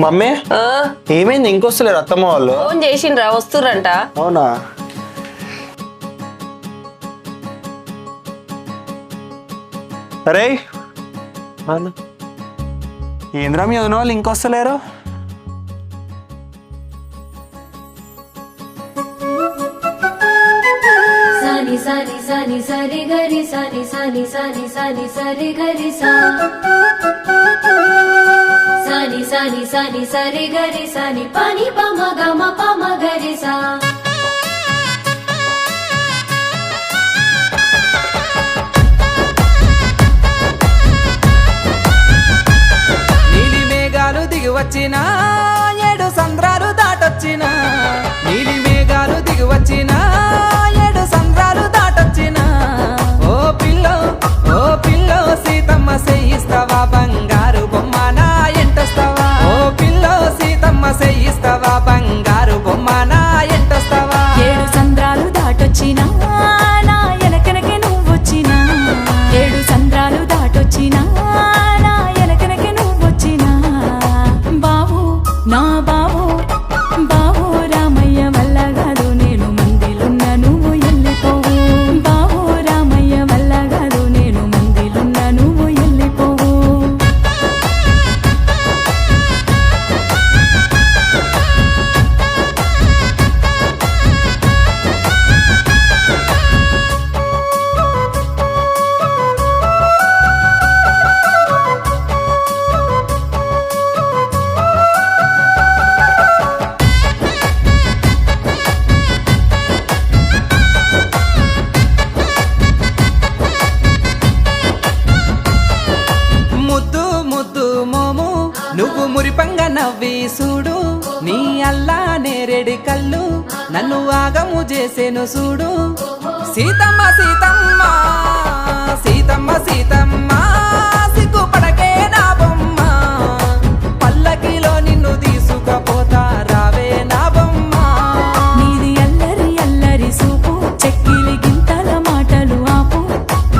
Mummy ఏమైంది ఇంకొస్తలేరు అత్తమ్మ వాళ్ళు? ఫోన్ చేసిండ్రా వస్తుర్రంట. అవునా? అరే ఏంద్రా మీ వదిన వాళ్ళు ఇంకొస్తలేరు? సాని సాని సాని సరి గరి సాని సాని సాని సాని సరి గరి సా సాని సాని సాని సరి గరి సాని పాని పమ గమ పమ గరి సా నీలి మేఘాలు దిగి వచ్చిన 7 సంద్రాలు దాటొచ్చిన నీలి మేఘాలు దిగి వచ్చిన 7 సంద్రాలు దాటొచ్చిన ఓ పిల్లో సీతమ్మ సేయిస్తావా బంగారు బొమ్మ నా ఎంటొస్తావా ఓ పిల్లో సీతమ్మ సేయిస్తావా బంగారు బొమ్మ నా ఎంటొస్తావా 7 సంద్రాలు దాటొచ్చినా నా ఎనకనకే నువ్వొచ్చినా 7 సంద్రాలు దాటొచ్చినా నా ఎనకనకే నువ్వొచ్చినా బావు నా బావు రామయ్య వల్ల కాదు నేను మందిలున్న నువ్వు వెళ్ళిపోవు బావు రామయ్య వల్ల కాదు నేను మందిలున్న నువ్వు వెళ్ళిపోవు ముద్దు ముద్దు మోము నువ్వు మురిపంగా నవ్వి చూడు నీ అల్లా నేరేడి కళ్ళు నన్ను ఆగము చేసేను చూడు సీతమ్మ సీతమ్మ సీతమ్మ సీతమ్మ సిగ్గుపడకే నా బొమ్మ పల్లకిలో నిన్ను తీసుకపోతా రావే నా బొమ్మ నీది అల్లరి అల్లరి సూపు చెక్కిలి గింతల మాటలు ఆపు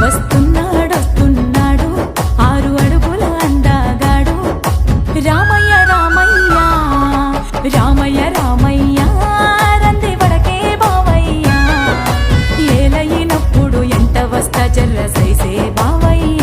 వస్తున్నాడు 6 అడుగుల అందగాడు రామయ్య రామయ్య రామయ్య రామయ్య రంది వడకే బావయ్య ఏలయినప్పుడు ఎంత వస్తా జర్ర సైసే బావయ్య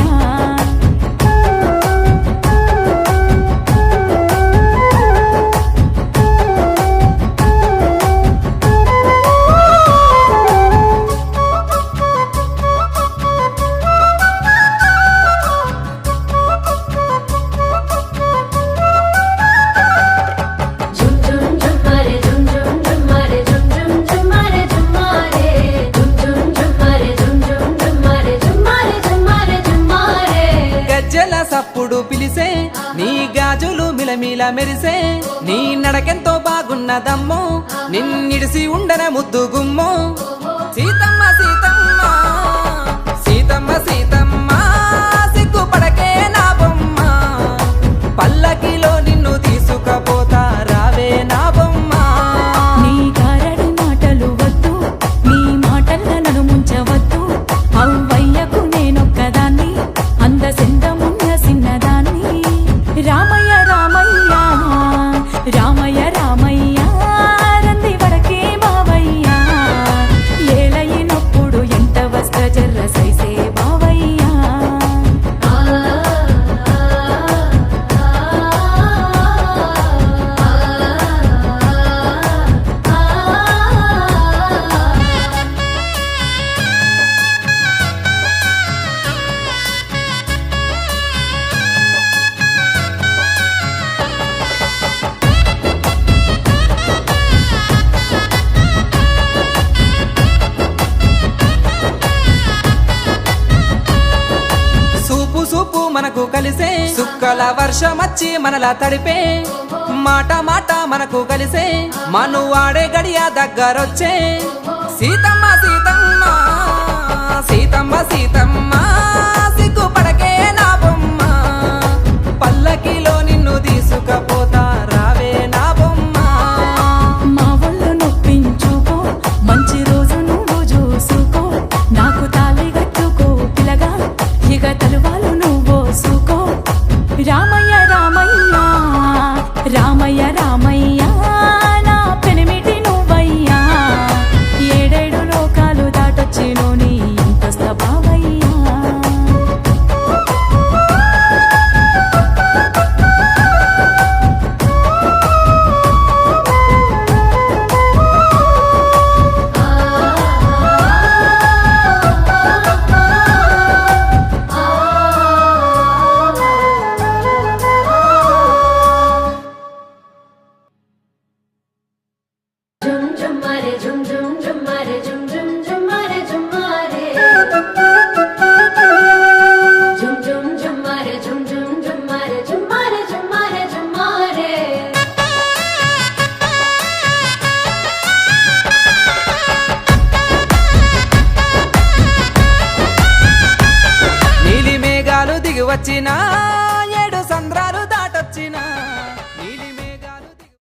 జుమ్ జుమ్ జుమ్మారే జుమ్ జుమ్ జుమ్మారే జుమ్ జుమ్ జుమ్మారే జుమ్మారే జుమ్ జుమ్ జుమ్మారే జుమ్ జుమ్ జుమ్మారే జుమ్మారే జుమ్మారే జుమ్మారే గజ్జల సప్పుడు పిలిసే నీ గాజులు మిలమిల మెరిసే నీ నడకెంతో బాగున్నదమ్మో నిన్నిడిసి ఉండన ముద్దు గుమ్మో సీతమ్మ సీతమ్మ సీతమ్మ సీతమ్మ సిగ్గుపడకే నా బొమ్మ పల్లకిలో నిన్ను తీసుకపోతా రావే నా బొమ్మ నీ గారడి మాటలు వద్దు నీ మాటల్ల నన్ను ముంచవద్దు అవ్వయ్యకు నేనొక్కదాన్ని అందసిందమున్న సిన్నదాన్ని రామయ్య రామయ్య రామయ్య రామయ్య రంది వడకే బావయ్య ఏలయినప్పుడు ఎంత వస్త జర్ర సైసే బావయ్య ఆ సూపు సూపు మనకు కలిసే సుక్కల వర్షం వచ్చి మనలా తడిపే మాట మాట మనకు కలిసే మను వాడే గడియ దగ్గరొచ్చే సీతమ్మ సీతమ్మ సీతమ్మ సీతమ్మ సిగ్గుపడకే నా బొమ్మ పల్లకిలో నిన్ను తీసుకపోతా రావే నా బొమ్మ మా వల్ల నొప్పించుకో మంచి రోజు నువ్వు చూసుకో నాకు తాళి కట్టుకో పిలగా ఇక తలువాలు నువ్వు సూకో రామయ్య రామయ్య రామ జుమ్ జుమ్ జుమ్మారే జుమ్మారే జుమ్ జుమ్ జుమ్మారే జుమ్ జుమ్ జుమ్మారే జుమ్మారే జుమ్మారే జుమ్మారే నీలి మేఘాలు దిగి వచ్చిన ఏడు సంద్రాలు